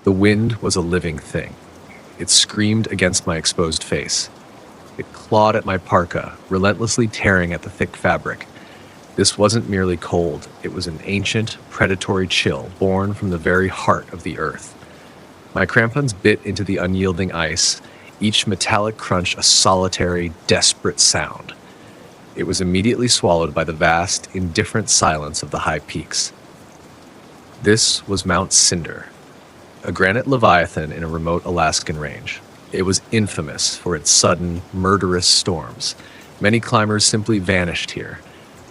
The wind was a living thing. It screamed against my exposed face. It clawed at my parka, relentlessly tearing at the thick fabric. This wasn't merely cold, it was an ancient, predatory chill born from the very heart of the earth. My crampons bit into the unyielding ice, each metallic crunch a solitary, desperate sound. It was immediately swallowed by the vast, indifferent silence of the high peaks. This was Mount Cinder, a granite leviathan in a remote Alaskan range. It was infamous for its sudden, murderous storms. Many climbers simply vanished here,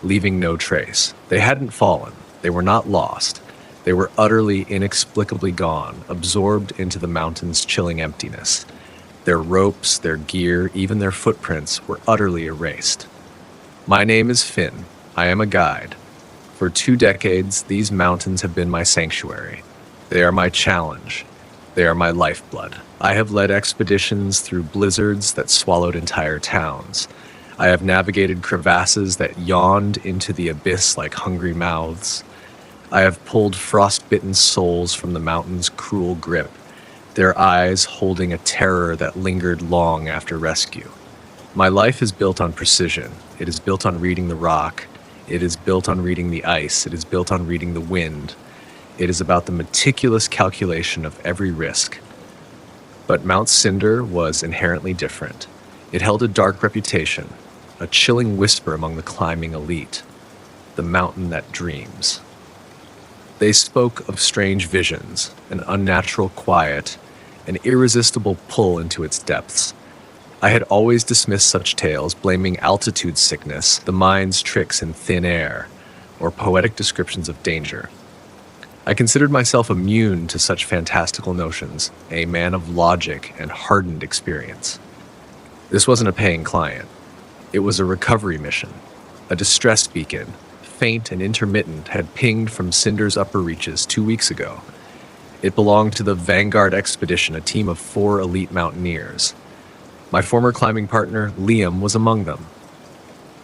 leaving no trace. They hadn't fallen. They were not lost. They were utterly, inexplicably gone, absorbed into the mountain's chilling emptiness. Their ropes, their gear, even their footprints were utterly erased. My name is Finn. I am a guide. For 2 decades, these mountains have been my sanctuary. They are my challenge. They are my lifeblood. I have led expeditions through blizzards that swallowed entire towns. I have navigated crevasses that yawned into the abyss like hungry mouths. I have pulled frost-bitten souls from the mountain's cruel grip, their eyes holding a terror that lingered long after rescue. My life is built on precision. It is built on reading the rock. It is built on reading the ice. It is built on reading the wind. It is about the meticulous calculation of every risk. But Mount Cinder was inherently different. It held a dark reputation, a chilling whisper among the climbing elite, the mountain that dreams. They spoke of strange visions, an unnatural quiet, an irresistible pull into its depths. I had always dismissed such tales, blaming altitude sickness, the mind's tricks in thin air, or poetic descriptions of danger. I considered myself immune to such fantastical notions, a man of logic and hardened experience. This wasn't a paying client. It was a recovery mission. A distress beacon, faint and intermittent, had pinged from Cinder's upper reaches 2 weeks ago. It belonged to the Vanguard expedition, a team of 4 elite mountaineers. My former climbing partner, Liam, was among them.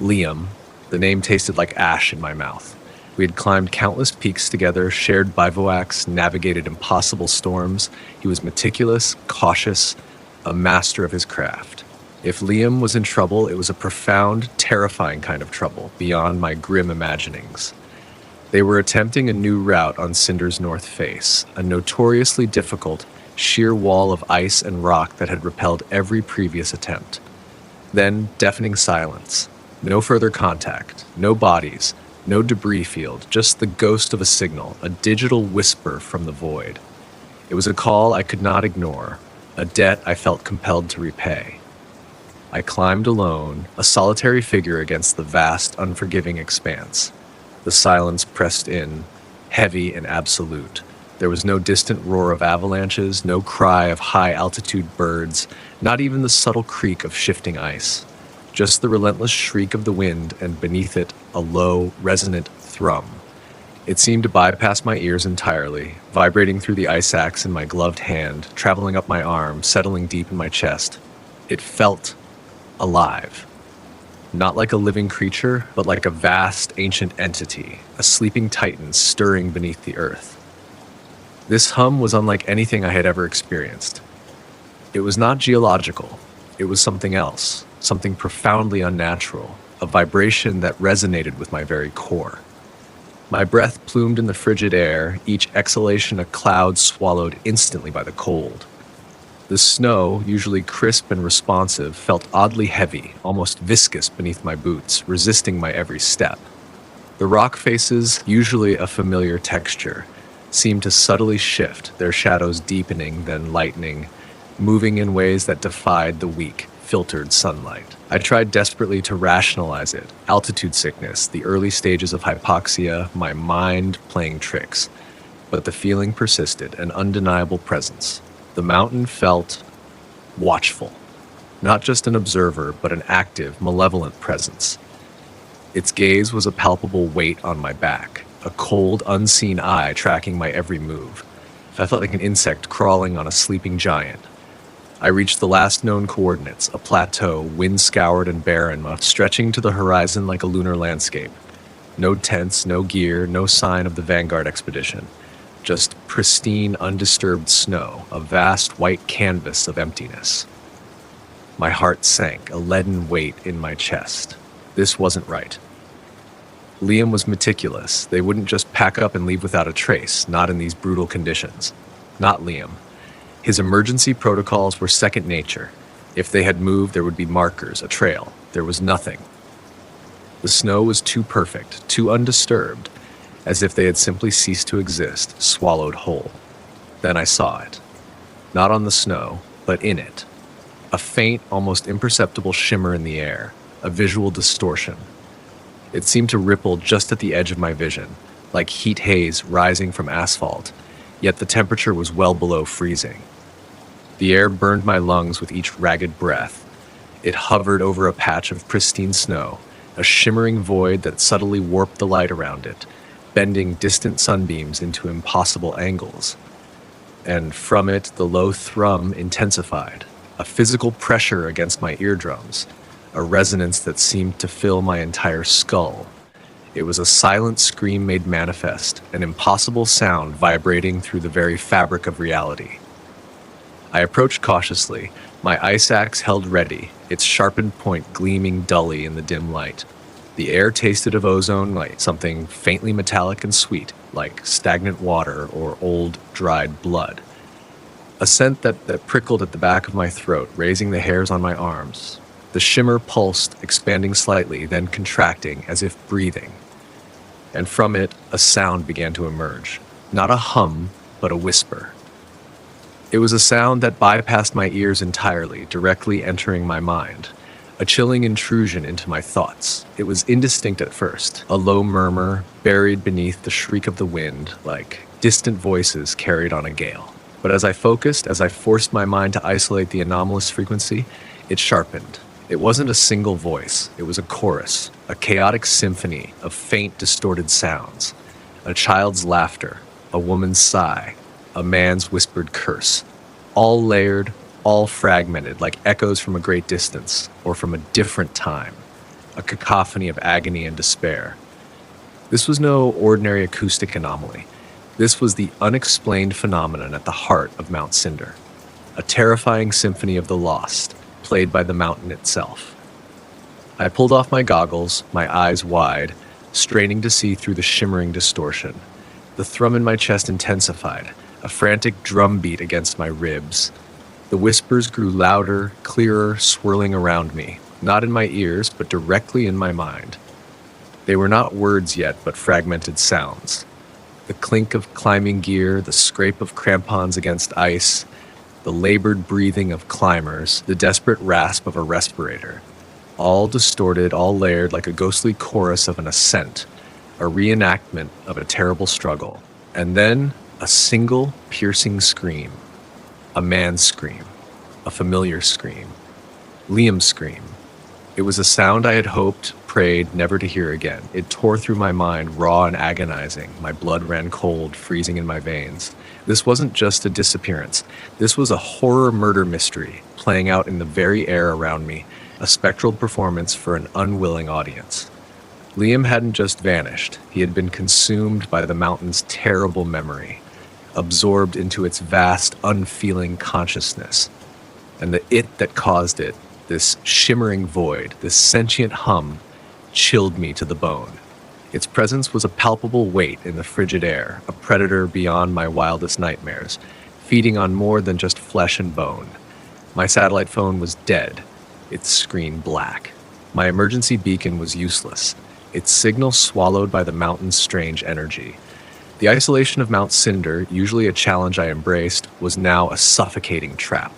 Liam, the name tasted like ash in my mouth. We had climbed countless peaks together, shared bivouacs, navigated impossible storms. He was meticulous, cautious, a master of his craft. If Liam was in trouble, it was a profound, terrifying kind of trouble, beyond my grim imaginings. They were attempting a new route on Cinder's north face, a notoriously difficult, sheer wall of ice and rock that had repelled every previous attempt. Then, deafening silence. No further contact, no bodies, no debris field, just the ghost of a signal, a digital whisper from the void. It was a call I could not ignore, a debt I felt compelled to repay. I climbed alone, a solitary figure against the vast, unforgiving expanse. The silence pressed in, heavy and absolute. There was no distant roar of avalanches, no cry of high-altitude birds, not even the subtle creak of shifting ice. Just the relentless shriek of the wind, and beneath it, a low, resonant thrum. It seemed to bypass my ears entirely, vibrating through the ice axe in my gloved hand, traveling up my arm, settling deep in my chest. It felt alive. Not like a living creature, but like a vast, ancient entity, a sleeping titan stirring beneath the earth. This hum was unlike anything I had ever experienced. It was not geological. It was something else, something profoundly unnatural, a vibration that resonated with my very core. My breath plumed in the frigid air, each exhalation a cloud swallowed instantly by the cold. The snow, usually crisp and responsive, felt oddly heavy, almost viscous beneath my boots, resisting my every step. The rock faces, usually a familiar texture, seemed to subtly shift, their shadows deepening, then lightening, moving in ways that defied the weak, filtered sunlight. I tried desperately to rationalize it. Altitude sickness, the early stages of hypoxia, my mind playing tricks. But the feeling persisted, an undeniable presence. The mountain felt watchful. Not just an observer, but an active, malevolent presence. Its gaze was a palpable weight on my back, a cold, unseen eye tracking my every move. I felt like an insect crawling on a sleeping giant. I reached the last known coordinates, a plateau, wind-scoured and barren, stretching to the horizon like a lunar landscape. No tents, no gear, no sign of the Vanguard expedition. just pristine, undisturbed snow, a vast white canvas of emptiness. My heart sank, a leaden weight in my chest. This wasn't right. Liam was meticulous. They wouldn't just pack up and leave without a trace, not in these brutal conditions. Not Liam. His emergency protocols were second nature. If they had moved, there would be markers, a trail. There was nothing. The snow was too perfect, too undisturbed, as if they had simply ceased to exist, swallowed whole. Then I saw it. Not on the snow, but in it. A faint, almost imperceptible shimmer in the air, a visual distortion. It seemed to ripple just at the edge of my vision, like heat haze rising from asphalt, yet the temperature was well below freezing. The air burned my lungs with each ragged breath. It hovered over a patch of pristine snow, a shimmering void that subtly warped the light around it, bending distant sunbeams into impossible angles. And from it, the low thrum intensified, a physical pressure against my eardrums, a resonance that seemed to fill my entire skull. It was a silent scream made manifest, an impossible sound vibrating through the very fabric of reality. I approached cautiously, my ice axe held ready, its sharpened point gleaming dully in the dim light. The air tasted of ozone, like something faintly metallic and sweet, like stagnant water or old, dried blood. A scent that prickled at the back of my throat, raising the hairs on my arms. The shimmer pulsed, expanding slightly, then contracting, as if breathing. And from it, a sound began to emerge. Not a hum, but a whisper. It was a sound that bypassed my ears entirely, directly entering my mind. A chilling intrusion into my thoughts. It was indistinct at first, a low murmur buried beneath the shriek of the wind, like distant voices carried on a gale. But as I focused, as I forced my mind to isolate the anomalous frequency, it sharpened. It wasn't a single voice, it was a chorus, a chaotic symphony of faint, distorted sounds. A child's laughter, a woman's sigh, a man's whispered curse. All layered, all fragmented, like echoes from a great distance, or from a different time. A cacophony of agony and despair. This was no ordinary acoustic anomaly. This was the unexplained phenomenon at the heart of Mount Cinder. A terrifying symphony of the lost, played by the mountain itself. I pulled off my goggles, my eyes wide, straining to see through the shimmering distortion. The thrum in my chest intensified, a frantic drumbeat against my ribs. The whispers grew louder, clearer, swirling around me, not in my ears, but directly in my mind. They were not words yet, but fragmented sounds. The clink of climbing gear, the scrape of crampons against ice, the labored breathing of climbers, the desperate rasp of a respirator. All distorted, all layered like a ghostly chorus of an ascent, a reenactment of a terrible struggle. And then a single piercing scream. A man's scream. A familiar scream. Liam's scream. It was a sound I had hoped, prayed, never to hear again. It tore through my mind, raw and agonizing. My blood ran cold, freezing in my veins. This wasn't just a disappearance. This was a horror murder mystery, playing out in the very air around me, a spectral performance for an unwilling audience. Liam hadn't just vanished. He had been consumed by the mountain's terrible memory, absorbed into its vast, unfeeling consciousness. And the it that caused it, this shimmering void, this sentient hum, chilled me to the bone. Its presence was a palpable weight in the frigid air, a predator beyond my wildest nightmares, feeding on more than just flesh and bone. My satellite phone was dead, its screen black. My emergency beacon was useless, its signal swallowed by the mountain's strange energy. The isolation of Mount Cinder, usually a challenge I embraced, was now a suffocating trap.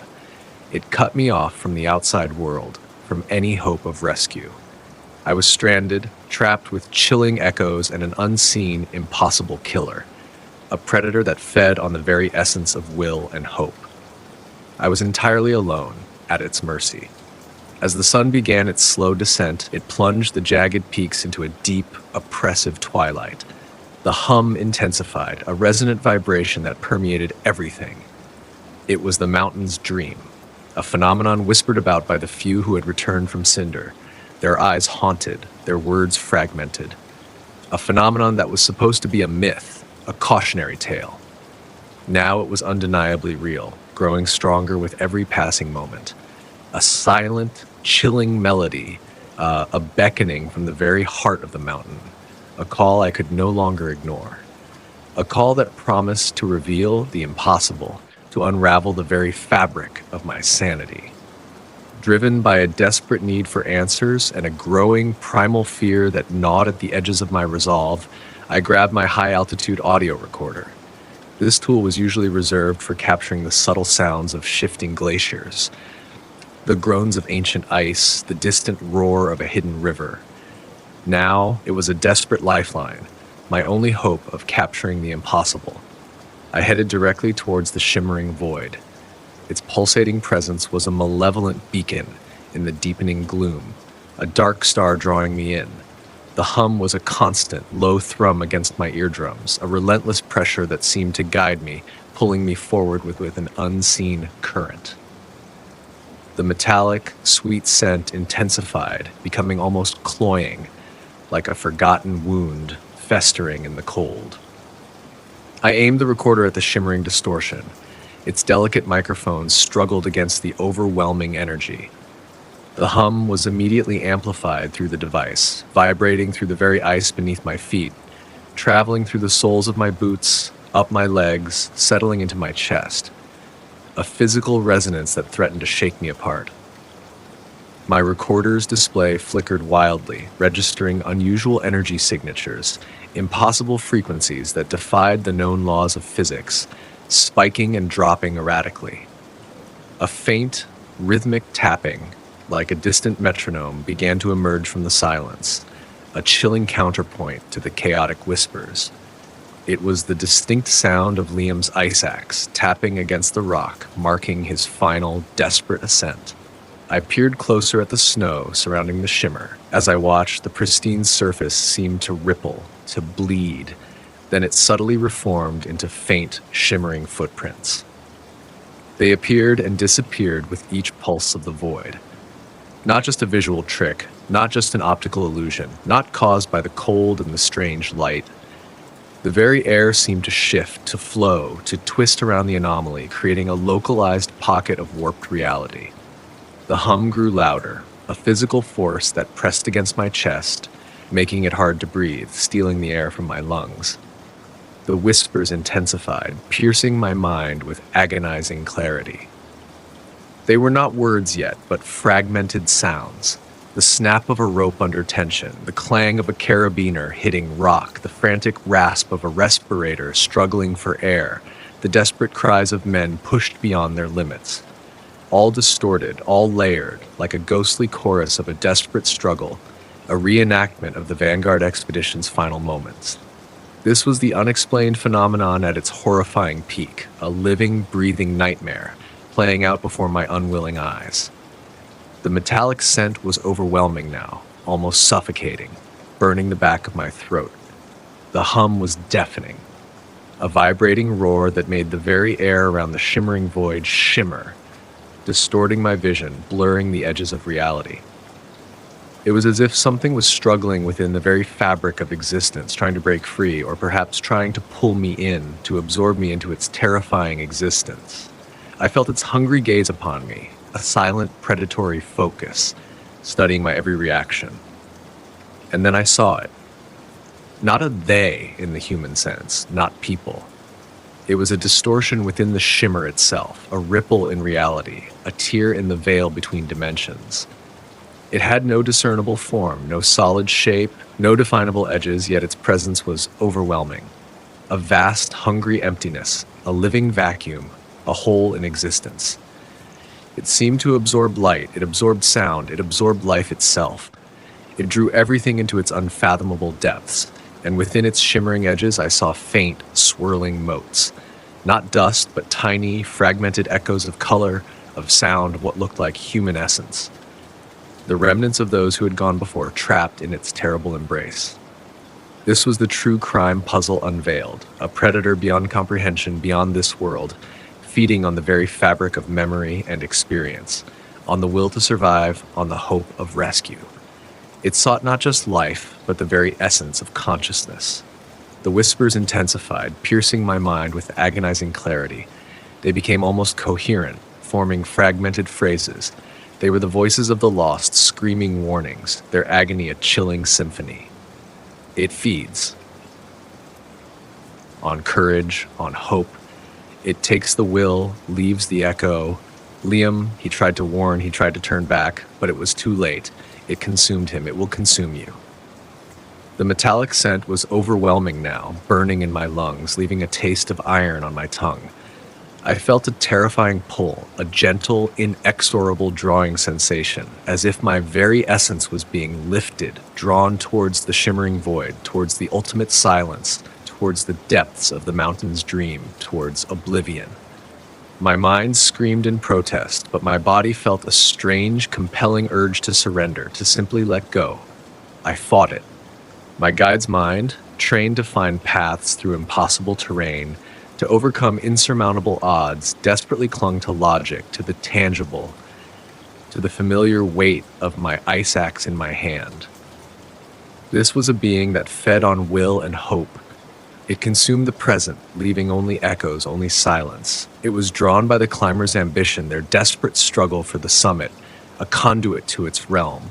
It cut me off from the outside world, from any hope of rescue. I was stranded, trapped with chilling echoes and an unseen, impossible killer, a predator that fed on the very essence of will and hope. I was entirely alone, at its mercy. As the sun began its slow descent, it plunged the jagged peaks into a deep, oppressive twilight. The hum intensified, a resonant vibration that permeated everything. It was the mountain's dream, a phenomenon whispered about by the few who had returned from Cinder, their eyes haunted, their words fragmented. A phenomenon that was supposed to be a myth, a cautionary tale, Now it was undeniably real, growing stronger with every passing moment. A silent, chilling melody, a beckoning from the very heart of the mountain, a call I could no longer ignore. A call that promised to reveal the impossible, to unravel the very fabric of my sanity. Driven by a desperate need for answers and a growing primal fear that gnawed at the edges of my resolve, I grabbed my high-altitude audio recorder. This tool was usually reserved for capturing the subtle sounds of shifting glaciers, the groans of ancient ice, the distant roar of a hidden river. Now it was a desperate lifeline, my only hope of capturing the impossible. I headed directly towards the shimmering void. Its pulsating presence was a malevolent beacon in the deepening gloom, a dark star drawing me in. The hum was a constant, low thrum against my eardrums, a relentless pressure that seemed to guide me, pulling me forward with an unseen current. The metallic, sweet scent intensified, becoming almost cloying, like a forgotten wound festering in the cold. I aimed the recorder at the shimmering distortion. Its delicate microphone struggled against the overwhelming energy. The hum was immediately amplified through the device, vibrating through the very ice beneath my feet, traveling through the soles of my boots, up my legs, settling into my chest. A physical resonance that threatened to shake me apart. My recorder's display flickered wildly, registering unusual energy signatures, impossible frequencies that defied the known laws of physics, spiking and dropping erratically. A faint, rhythmic tapping, like a distant metronome, began to emerge from the silence, a chilling counterpoint to the chaotic whispers. It was the distinct sound of Liam's ice axe tapping against the rock, marking his final, desperate ascent. I peered closer at the snow surrounding the shimmer. As I watched, the pristine surface seemed to ripple, to bleed. Then it subtly reformed into faint, shimmering footprints. They appeared and disappeared with each pulse of the void. Not just a visual trick, not just an optical illusion, not caused by the cold and the strange light. The very air seemed to shift, to flow, to twist around the anomaly, creating a localized pocket of warped reality. The hum grew louder, a physical force that pressed against my chest, making it hard to breathe, stealing the air from my lungs. The whispers intensified, piercing my mind with agonizing clarity. They were not words yet, but fragmented sounds. The snap of a rope under tension, the clang of a carabiner hitting rock, the frantic rasp of a respirator struggling for air, the desperate cries of men pushed beyond their limits. All distorted, all layered, like a ghostly chorus of a desperate struggle, a reenactment of the Vanguard expedition's final moments. This was the unexplained phenomenon at its horrifying peak, a living, breathing nightmare, playing out before my unwilling eyes. The metallic scent was overwhelming now, almost suffocating, burning the back of my throat. The hum was deafening, a vibrating roar that made the very air around the shimmering void shimmer, distorting my vision, blurring the edges of reality. It was as if something was struggling within the very fabric of existence, trying to break free, or perhaps trying to pull me in, to absorb me into its terrifying existence. I felt its hungry gaze upon me, a silent, predatory focus, studying my every reaction. And then I saw it. Not a they in the human sense, not people. It was a distortion within the shimmer itself, a ripple in reality, a tear in the veil between dimensions. It had no discernible form, no solid shape, no definable edges, yet its presence was overwhelming. A vast, hungry emptiness, a living vacuum, a hole in existence. It seemed to absorb light, it absorbed sound, it absorbed life itself. It drew everything into its unfathomable depths, and within its shimmering edges I saw faint, swirling motes. Not dust, but tiny, fragmented echoes of color, of sound, of what looked like human essence. The remnants of those who had gone before, trapped in its terrible embrace. This was the true crime puzzle unveiled, a predator beyond comprehension, beyond this world, feeding on the very fabric of memory and experience, on the will to survive, on the hope of rescue. It sought not just life, but the very essence of consciousness. The whispers intensified, piercing my mind with agonizing clarity. They became almost coherent, forming fragmented phrases. They were the voices of the lost, screaming warnings, their agony a chilling symphony. It feeds on courage, on hope. It takes the will, leaves the echo. Liam, he tried to warn, he tried to turn back, but it was too late. It consumed him. It will consume you. The metallic scent was overwhelming now, burning in my lungs, leaving a taste of iron on my tongue. I felt a terrifying pull, a gentle, inexorable drawing sensation, as if my very essence was being lifted, drawn towards the shimmering void, towards the ultimate silence, towards the depths of the mountain's dream, towards oblivion. My mind screamed in protest, but my body felt a strange, compelling urge to surrender, to simply let go. I fought it. My guide's mind, trained to find paths through impossible terrain, to overcome insurmountable odds, desperately clung to logic, to the tangible, to the familiar weight of my ice axe in my hand. This was a being that fed on will and hope. It consumed the present, leaving only echoes, only silence. It was drawn by the climber's ambition, their desperate struggle for the summit, a conduit to its realm.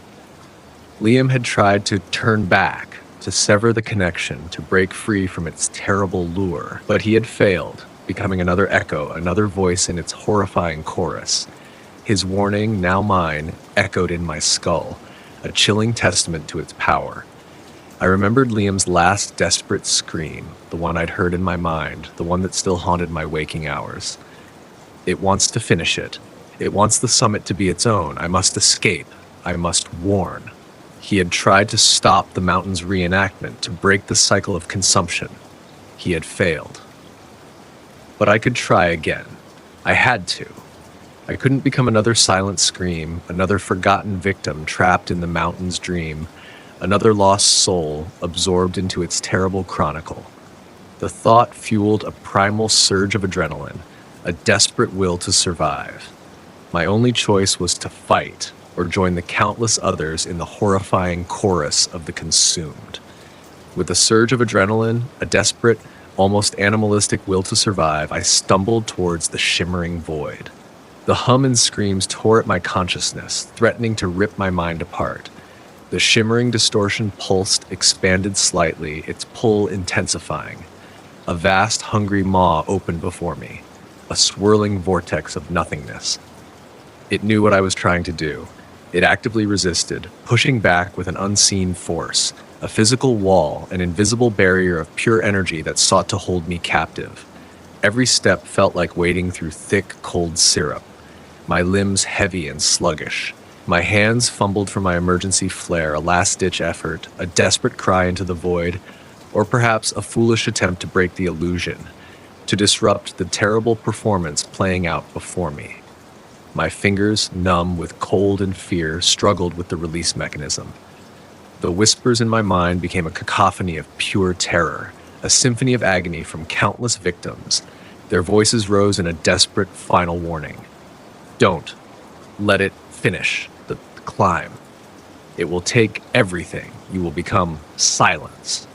Liam had tried to turn back, to sever the connection, to break free from its terrible lure, but he had failed, becoming another echo, another voice in its horrifying chorus. His warning, now mine, echoed in my skull, a chilling testament to its power. I remembered Liam's last desperate scream, the one I'd heard in my mind, the one that still haunted my waking hours. It wants to finish it. It wants the summit to be its own. I must escape. I must warn. He had tried to stop the mountain's reenactment, to break the cycle of consumption. He had failed. But I could try again. I had to. I couldn't become another silent scream, another forgotten victim trapped in the mountain's dream, another lost soul absorbed into its terrible chronicle. The thought fueled a primal surge of adrenaline, a desperate will to survive. My only choice was to fight, or join the countless others in the horrifying chorus of the consumed. With a surge of adrenaline, a desperate, almost animalistic will to survive, I stumbled towards the shimmering void. The hum and screams tore at my consciousness, threatening to rip my mind apart. The shimmering distortion pulsed, expanded slightly, its pull intensifying. A vast, hungry maw opened before me, a swirling vortex of nothingness. It knew what I was trying to do. It actively resisted, pushing back with an unseen force, a physical wall, an invisible barrier of pure energy that sought to hold me captive. Every step felt like wading through thick, cold syrup, my limbs heavy and sluggish. My hands fumbled for my emergency flare, a last-ditch effort, a desperate cry into the void, or perhaps a foolish attempt to break the illusion, to disrupt the terrible performance playing out before me. My fingers, numb with cold and fear, struggled with the release mechanism. The whispers in my mind became a cacophony of pure terror, a symphony of agony from countless victims. Their voices rose in a desperate final warning. Don't let it finish the climb. It will take everything. You will become silence.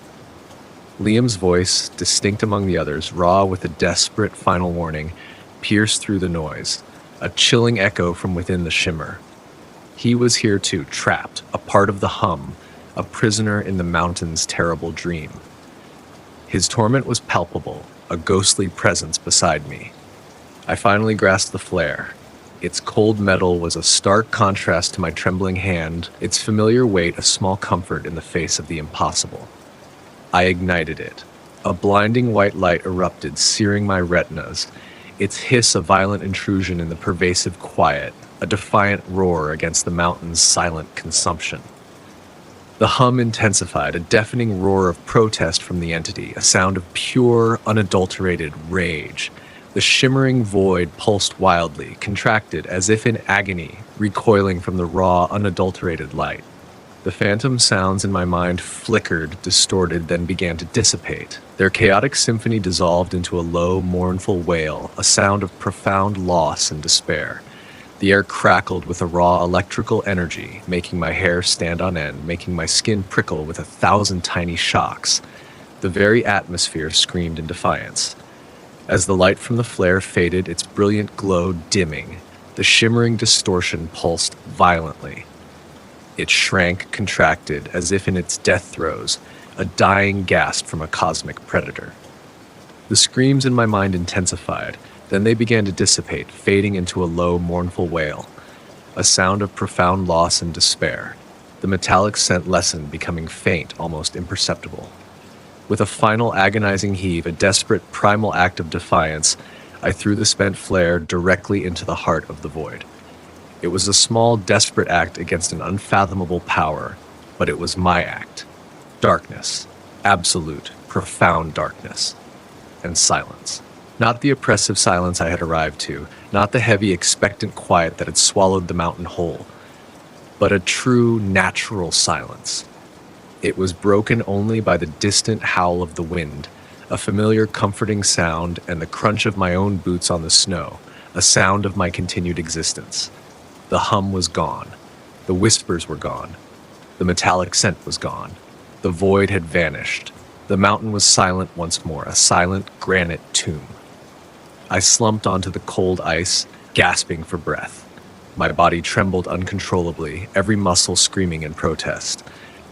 Liam's voice, distinct among the others, raw with a desperate final warning, pierced through the noise, a chilling echo from within the shimmer. He was here too, trapped, a part of the hum, a prisoner in the mountain's terrible dream. His torment was palpable, a ghostly presence beside me. I finally grasped the flare. Its cold metal was a stark contrast to my trembling hand, its familiar weight a small comfort in the face of the impossible. I ignited it. A blinding white light erupted, searing my retinas, its hiss a violent intrusion in the pervasive quiet, a defiant roar against the mountain's silent consumption. The hum intensified, a deafening roar of protest from the entity, a sound of pure, unadulterated rage. The shimmering void pulsed wildly, contracted as if in agony, recoiling from the raw, unadulterated light. The phantom sounds in my mind flickered, distorted, then began to dissipate. Their chaotic symphony dissolved into a low, mournful wail, a sound of profound loss and despair. The air crackled with a raw electrical energy, making my hair stand on end, making my skin prickle with 1,000 tiny shocks. The very atmosphere screamed in defiance. As the light from the flare faded, its brilliant glow dimming, the shimmering distortion pulsed violently. It shrank, contracted, as if in its death throes, a dying gasp from a cosmic predator. The screams in my mind intensified, then they began to dissipate, fading into a low, mournful wail, a sound of profound loss and despair. The metallic scent lessened, becoming faint, almost imperceptible. With a final agonizing heave, a desperate, primal act of defiance, I threw the spent flare directly into the heart of the void. It was a small, desperate act against an unfathomable power, but it was my act. Darkness. Absolute, profound darkness. And silence. Not the oppressive silence I had arrived to, not the heavy, expectant quiet that had swallowed the mountain whole, but a true, natural silence. It was broken only by the distant howl of the wind, a familiar, comforting sound, and the crunch of my own boots on the snow, a sound of my continued existence. The hum was gone. The whispers were gone. The metallic scent was gone. The void had vanished. The mountain was silent once more, a silent granite tomb. I slumped onto the cold ice, gasping for breath. My body trembled uncontrollably, every muscle screaming in protest.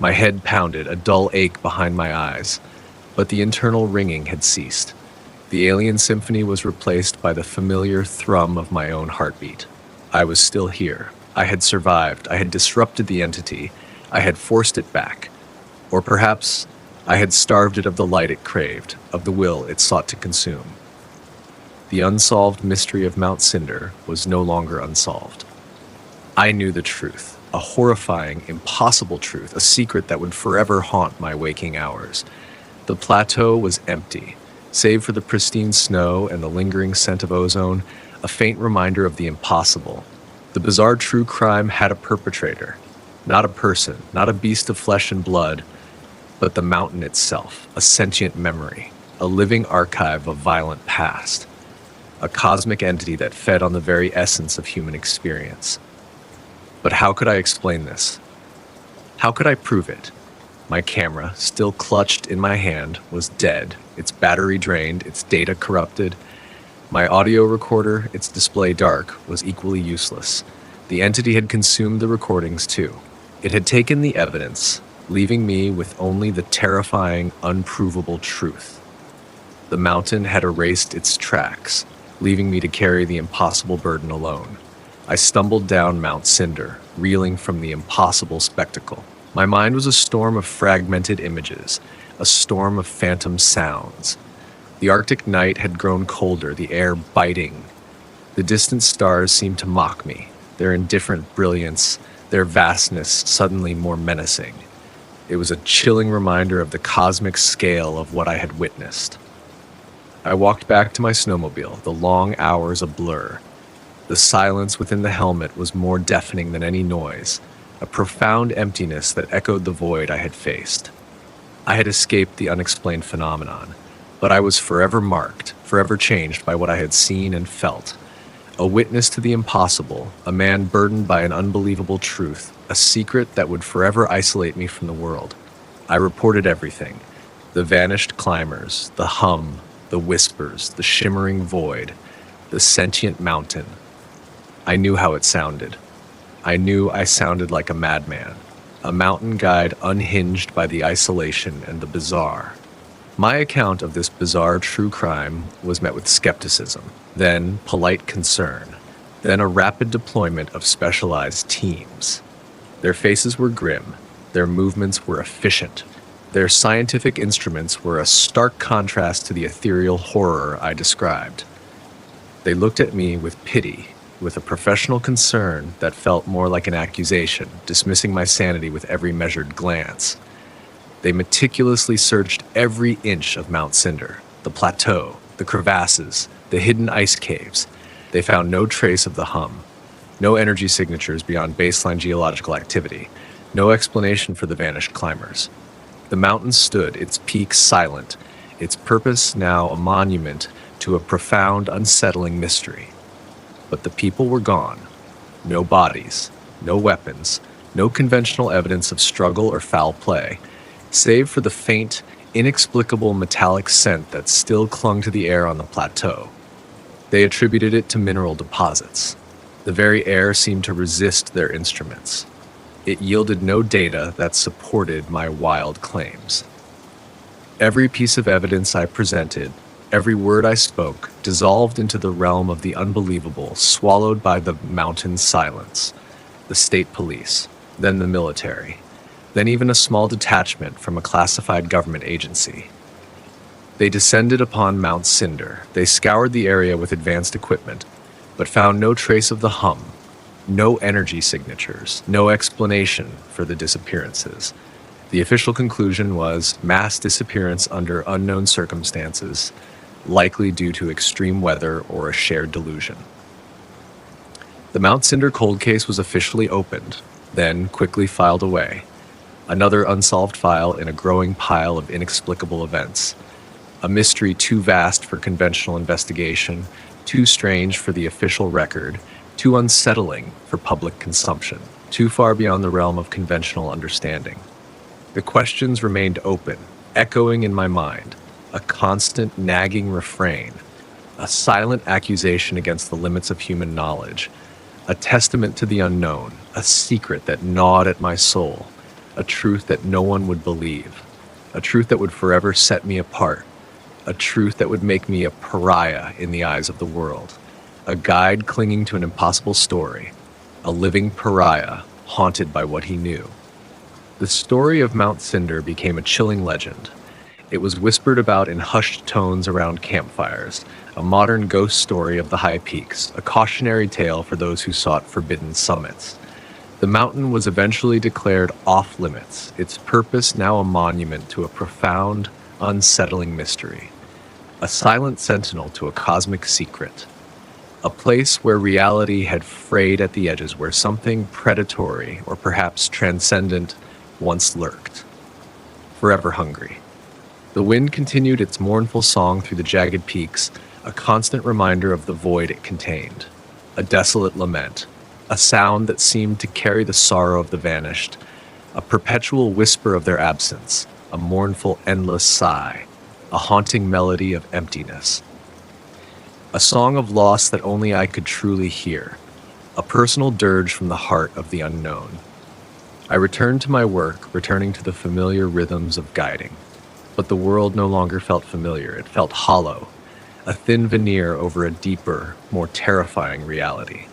My head pounded, a dull ache behind my eyes. But the internal ringing had ceased. The alien symphony was replaced by the familiar thrum of my own heartbeat. I was still here. I had survived. I had disrupted the entity. I had forced it back. Or perhaps I had starved it of the light it craved, of the will it sought to consume. The unsolved mystery of Mount Cinder was no longer unsolved. I knew the truth, a horrifying, impossible truth, a secret that would forever haunt my waking hours. The plateau was empty, save for the pristine snow and the lingering scent of ozone, a faint reminder of the impossible. The bizarre true crime had a perpetrator, not a person, not a beast of flesh and blood, but the mountain itself, a sentient memory, a living archive of violent past, a cosmic entity that fed on the very essence of human experience. But how could I explain this? How could I prove it? My camera, still clutched in my hand, was dead, its battery drained, its data corrupted. My audio recorder, its display dark, was equally useless. The entity had consumed the recordings too. It had taken the evidence, leaving me with only the terrifying, unprovable truth. The mountain had erased its tracks, leaving me to carry the impossible burden alone. I stumbled down Mount Cinder, reeling from the impossible spectacle. My mind was a storm of fragmented images, a storm of phantom sounds. The Arctic night had grown colder, the air biting. The distant stars seemed to mock me, their indifferent brilliance, their vastness suddenly more menacing. It was a chilling reminder of the cosmic scale of what I had witnessed. I walked back to my snowmobile, the long hours a blur. The silence within the helmet was more deafening than any noise, a profound emptiness that echoed the void I had faced. I had escaped the unexplained phenomenon, but I was forever marked, forever changed by what I had seen and felt. A witness to the impossible, a man burdened by an unbelievable truth, a secret that would forever isolate me from the world. I reported everything: the vanished climbers, the hum, the whispers, the shimmering void, the sentient mountain. I knew how it sounded. I knew I sounded like a madman, a mountain guide unhinged by the isolation and the bizarre. My account of this bizarre true crime was met with skepticism, then polite concern, then a rapid deployment of specialized teams. Their faces were grim, their movements were efficient, their scientific instruments were a stark contrast to the ethereal horror I described. They looked at me with pity, with a professional concern that felt more like an accusation, dismissing my sanity with every measured glance. They meticulously searched every inch of Mount Cinder, the plateau, the crevasses, the hidden ice caves. They found no trace of the hum, no energy signatures beyond baseline geological activity, no explanation for the vanished climbers. The mountain stood, its peak silent, its purpose now a monument to a profound, unsettling mystery. But the people were gone. No bodies, no weapons, no conventional evidence of struggle or foul play, save for the faint, inexplicable metallic scent that still clung to the air on the plateau. They attributed it to mineral deposits. The very air seemed to resist their instruments. It yielded no data that supported my wild claims. Every piece of evidence I presented, every word I spoke, dissolved into the realm of the unbelievable, swallowed by the mountain silence, the state police, then the military, then even a small detachment from a classified government agency. They descended upon Mount Cinder. They scoured the area with advanced equipment, but found no trace of the hum, no energy signatures, no explanation for the disappearances. The official conclusion was mass disappearance under unknown circumstances, likely due to extreme weather or a shared delusion. The Mount Cinder cold case was officially opened, then quickly filed away. Another unsolved file in a growing pile of inexplicable events. A mystery too vast for conventional investigation, too strange for the official record, too unsettling for public consumption, too far beyond the realm of conventional understanding. The questions remained open, echoing in my mind, a constant nagging refrain, a silent accusation against the limits of human knowledge, a testament to the unknown, a secret that gnawed at my soul, a truth that no one would believe, a truth that would forever set me apart, a truth that would make me a pariah in the eyes of the world, a guide clinging to an impossible story, a living pariah haunted by what he knew. The story of Mount Cinder became a chilling legend. It was whispered about in hushed tones around campfires, a modern ghost story of the high peaks, a cautionary tale for those who sought forbidden summits. The mountain was eventually declared off-limits, its purpose now a monument to a profound, unsettling mystery, a silent sentinel to a cosmic secret, a place where reality had frayed at the edges, where something predatory or perhaps transcendent once lurked, forever hungry. The wind continued its mournful song through the jagged peaks, a constant reminder of the void it contained, a desolate lament, a sound that seemed to carry the sorrow of the vanished, a perpetual whisper of their absence, a mournful, endless sigh, a haunting melody of emptiness. A song of loss that only I could truly hear, a personal dirge from the heart of the unknown. I returned to my work, returning to the familiar rhythms of guiding. But the world no longer felt familiar. It felt hollow, a thin veneer over a deeper, more terrifying reality.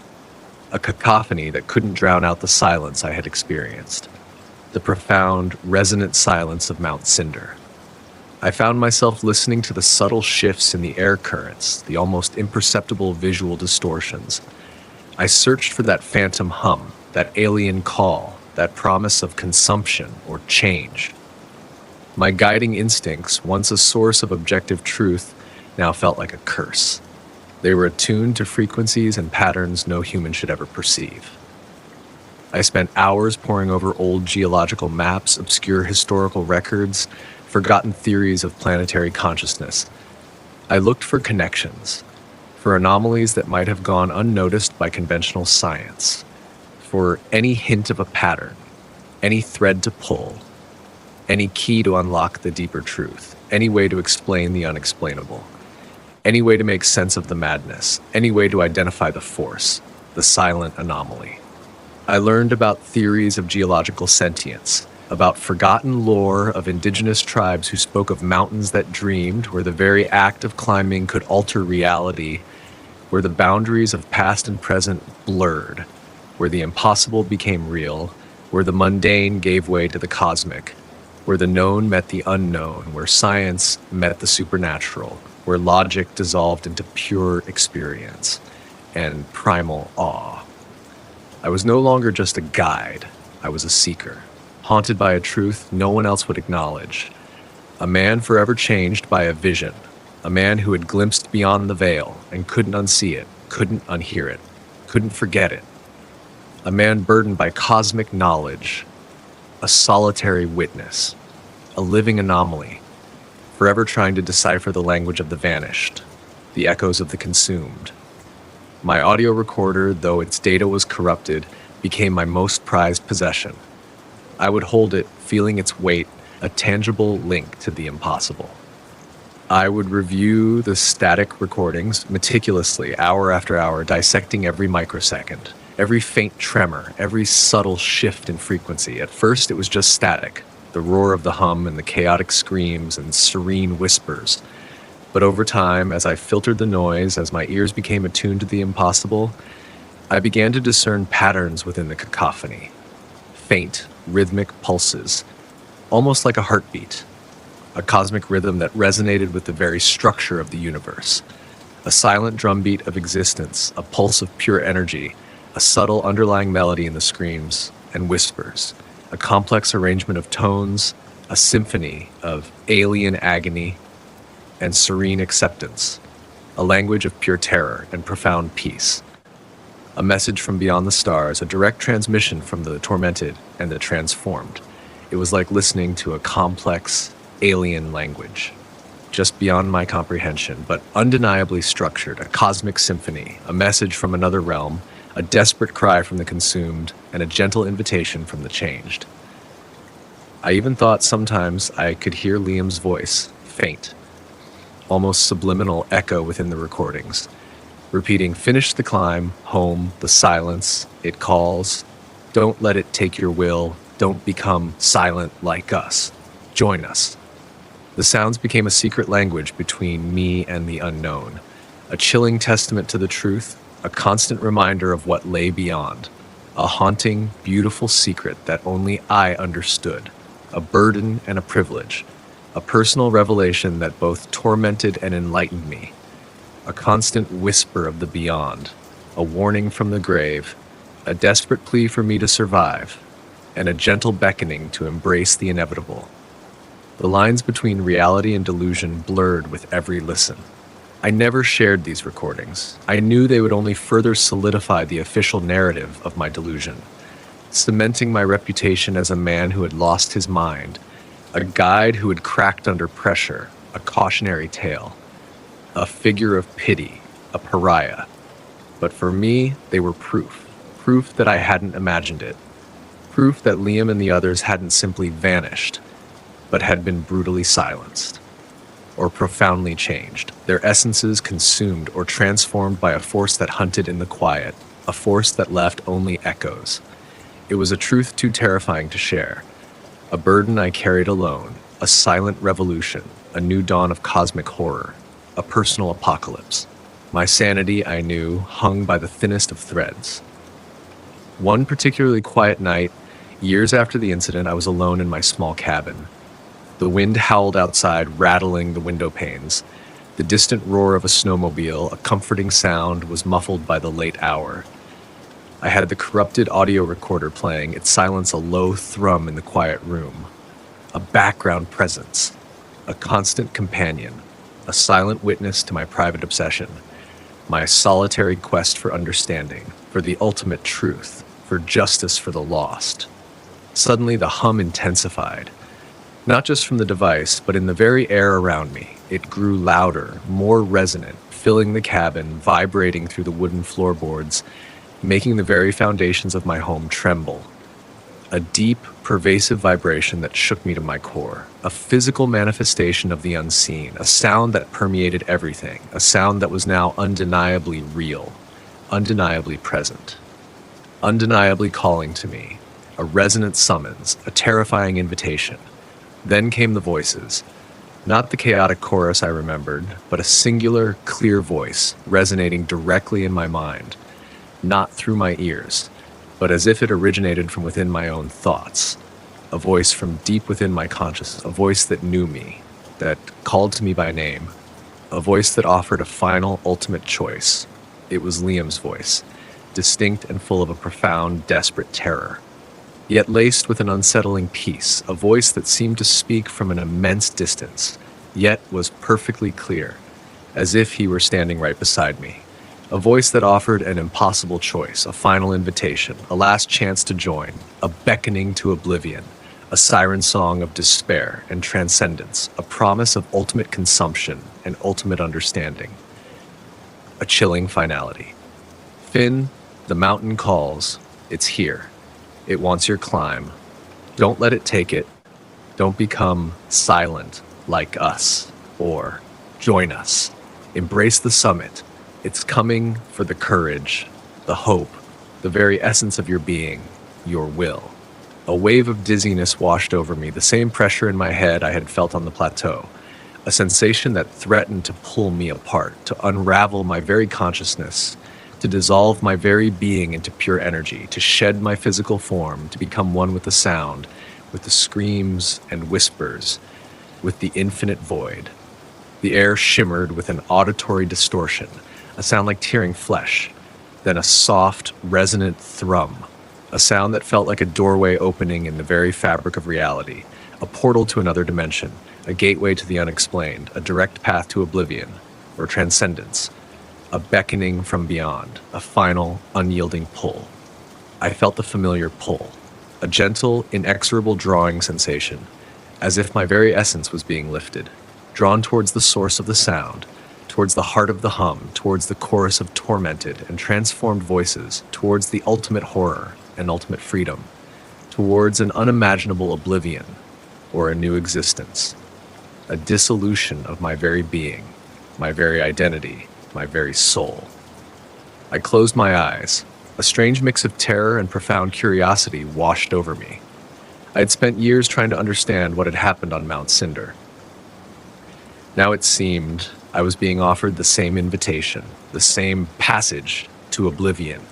A cacophony that couldn't drown out the silence I had experienced. The profound, resonant silence of Mount Cinder. I found myself listening to the subtle shifts in the air currents, the almost imperceptible visual distortions. I searched for that phantom hum, that alien call, that promise of consumption or change. My guiding instincts, once a source of objective truth, now felt like a curse. They were attuned to frequencies and patterns no human should ever perceive. I spent hours poring over old geological maps, obscure historical records, forgotten theories of planetary consciousness. I looked for connections, for anomalies that might have gone unnoticed by conventional science, for any hint of a pattern, any thread to pull, any key to unlock the deeper truth, any way to explain the unexplainable, any way to make sense of the madness, any way to identify the force, the silent anomaly. I learned about theories of geological sentience, about forgotten lore of indigenous tribes who spoke of mountains that dreamed, where the very act of climbing could alter reality, where the boundaries of past and present blurred, where the impossible became real, where the mundane gave way to the cosmic, where the known met the unknown, where science met the supernatural, where logic dissolved into pure experience and primal awe. I was no longer just a guide, I was a seeker, haunted by a truth no one else would acknowledge, a man forever changed by a vision, a man who had glimpsed beyond the veil and couldn't unsee it, couldn't unhear it, couldn't forget it, a man burdened by cosmic knowledge, a solitary witness, a living anomaly, forever trying to decipher the language of the vanished, the echoes of the consumed. My audio recorder, though its data was corrupted, became my most prized possession. I would hold it, feeling its weight, a tangible link to the impossible. I would review the static recordings meticulously, hour after hour, dissecting every microsecond, every faint tremor, every subtle shift in frequency. At first, it was just static, the roar of the hum and the chaotic screams and serene whispers. But over time, as I filtered the noise, as my ears became attuned to the impossible, I began to discern patterns within the cacophony. Faint, rhythmic pulses, almost like a heartbeat. A cosmic rhythm that resonated with the very structure of the universe. A silent drumbeat of existence, a pulse of pure energy, a subtle underlying melody in the screams and whispers, a complex arrangement of tones, a symphony of alien agony and serene acceptance, a language of pure terror and profound peace. A message from beyond the stars, a direct transmission from the tormented and the transformed. It was like listening to a complex, alien language, just beyond my comprehension, but undeniably structured, a cosmic symphony, a message from another realm, a desperate cry from the consumed, and a gentle invitation from the changed. I even thought sometimes I could hear Liam's voice, faint, almost subliminal echo within the recordings, repeating, "Finish the climb, home, the silence, it calls. Don't let it take your will. Don't become silent like us. Join us." The sounds became a secret language between me and the unknown, a chilling testament to the truth, a constant reminder of what lay beyond, a haunting, beautiful secret that only I understood, a burden and a privilege, a personal revelation that both tormented and enlightened me, a constant whisper of the beyond, a warning from the grave, a desperate plea for me to survive, and a gentle beckoning to embrace the inevitable. The lines between reality and delusion blurred with every listen. I never shared these recordings. I knew they would only further solidify the official narrative of my delusion, cementing my reputation as a man who had lost his mind, a guide who had cracked under pressure, a cautionary tale, a figure of pity, a pariah. But for me, they were proof that I hadn't imagined it, proof that Liam and the others hadn't simply vanished, but had been brutally silenced, or profoundly changed, their essences consumed or transformed by a force that hunted in the quiet, a force that left only echoes. It was a truth too terrifying to share, a burden I carried alone, a silent revolution, a new dawn of cosmic horror, a personal apocalypse. My sanity, I knew, hung by the thinnest of threads. One particularly quiet night, years after the incident, I was alone in my small cabin. The wind howled outside, rattling the window panes. The distant roar of a snowmobile, a comforting sound, was muffled by the late hour. I had the corrupted audio recorder playing, its silence a low thrum in the quiet room. A background presence, a constant companion, a silent witness to my private obsession, my solitary quest for understanding, for the ultimate truth, for justice for the lost. Suddenly the hum intensified. Not just from the device, but in the very air around me. It grew louder, more resonant, filling the cabin, vibrating through the wooden floorboards, making the very foundations of my home tremble. A deep, pervasive vibration that shook me to my core. A physical manifestation of the unseen, a sound that permeated everything, a sound that was now undeniably real, undeniably present, undeniably calling to me. A resonant summons, a terrifying invitation. Then came the voices. Not the chaotic chorus I remembered, but a singular, clear voice resonating directly in my mind, not through my ears, but as if it originated from within my own thoughts. A voice from deep within my consciousness, a voice that knew me, that called to me by name, a voice that offered a final, ultimate choice. It was Liam's voice, distinct and full of a profound, desperate terror, yet laced with an unsettling peace, a voice that seemed to speak from an immense distance, yet was perfectly clear, as if he were standing right beside me. A voice that offered an impossible choice, a final invitation, a last chance to join, a beckoning to oblivion, a siren song of despair and transcendence, a promise of ultimate consumption and ultimate understanding. A chilling finality. Finn, the mountain calls. It's here. It wants your climb. Don't let it take it. Don't become silent like us, or join us. Embrace the summit. It's coming for the courage, the hope, the very essence of your being, your will. A wave of dizziness washed over me, the same pressure in my head I had felt on the plateau, a sensation that threatened to pull me apart, to unravel my very consciousness, to dissolve my very being into pure energy, to shed my physical form, to become one with the sound, with the screams and whispers, with the infinite void. The air shimmered with an auditory distortion, a sound like tearing flesh, then a soft, resonant thrum, a sound that felt like a doorway opening in the very fabric of reality, a portal to another dimension, a gateway to the unexplained, a direct path to oblivion, or transcendence, a beckoning from beyond, a final, unyielding pull. I felt the familiar pull, a gentle, inexorable drawing sensation, as if my very essence was being lifted, drawn towards the source of the sound, towards the heart of the hum, towards the chorus of tormented and transformed voices, towards the ultimate horror and ultimate freedom, towards an unimaginable oblivion or a new existence, a dissolution of my very being, my very identity, my very soul. I closed my eyes. A strange mix of terror and profound curiosity washed over me. I had spent years trying to understand what had happened on Mount Cinder. Now it seemed I was being offered the same invitation, the same passage to oblivion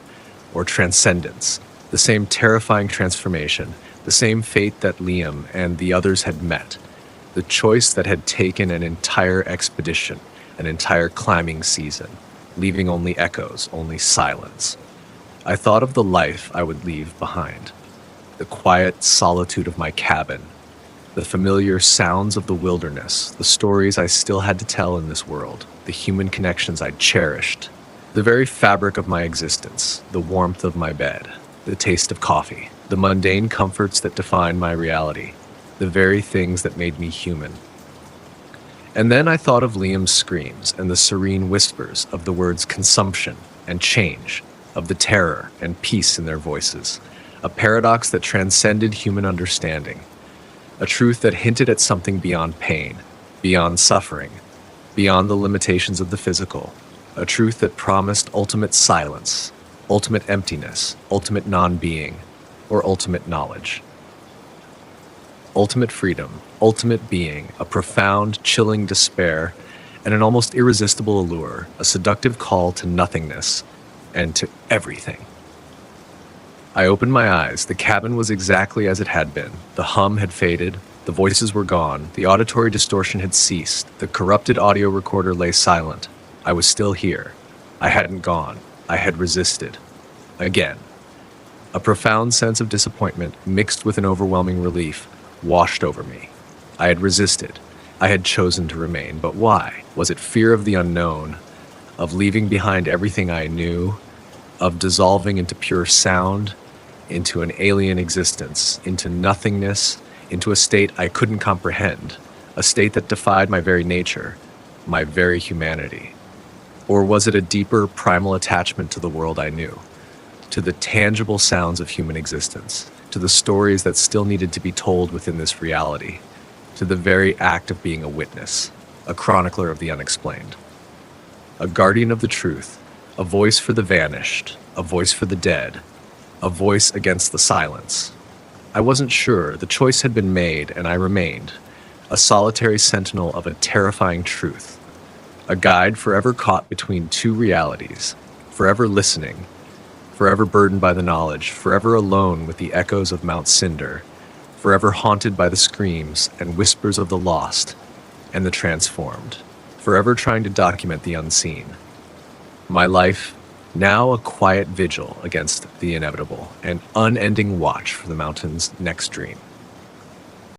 or transcendence, the same terrifying transformation, the same fate that Liam and the others had met, the choice that had taken an entire expedition, an entire climbing season, leaving only echoes, only silence. I thought of the life I would leave behind, the quiet solitude of my cabin, the familiar sounds of the wilderness, the stories I still had to tell in this world, the human connections I'd cherished, the very fabric of my existence, the warmth of my bed, the taste of coffee, the mundane comforts that defined my reality, the very things that made me human. And then I thought of Liam's screams and the serene whispers of the words consumption and change, of the terror and peace in their voices, a paradox that transcended human understanding, a truth that hinted at something beyond pain, beyond suffering, beyond the limitations of the physical, a truth that promised ultimate silence, ultimate emptiness, ultimate non-being, or ultimate knowledge. Ultimate freedom, ultimate being, a profound, chilling despair, and an almost irresistible allure, a seductive call to nothingness and to everything. I opened my eyes. The cabin was exactly as it had been. The hum had faded, the voices were gone, the auditory distortion had ceased, the corrupted audio recorder lay silent. I was still here. I hadn't gone. I had resisted. Again. A profound sense of disappointment, mixed with an overwhelming relief, washed over me. I had resisted. I had chosen to remain. But why? Was it fear of the unknown, of leaving behind everything I knew, of dissolving into pure sound, into an alien existence, into nothingness, into a state I couldn't comprehend, a state that defied my very nature, my very humanity? Or was it a deeper, primal attachment to the world I knew, to the tangible sounds of human existence, to the stories that still needed to be told within this reality, to the very act of being a witness, a chronicler of the unexplained, a guardian of the truth, a voice for the vanished, a voice for the dead, a voice against the silence? I wasn't sure. The choice had been made, and I remained, a solitary sentinel of a terrifying truth, a guide forever caught between two realities, forever listening, forever burdened by the knowledge, forever alone with the echoes of Mount Cinder, forever haunted by the screams and whispers of the lost and the transformed, forever trying to document the unseen. My life, now a quiet vigil against the inevitable, an unending watch for the mountain's next dream.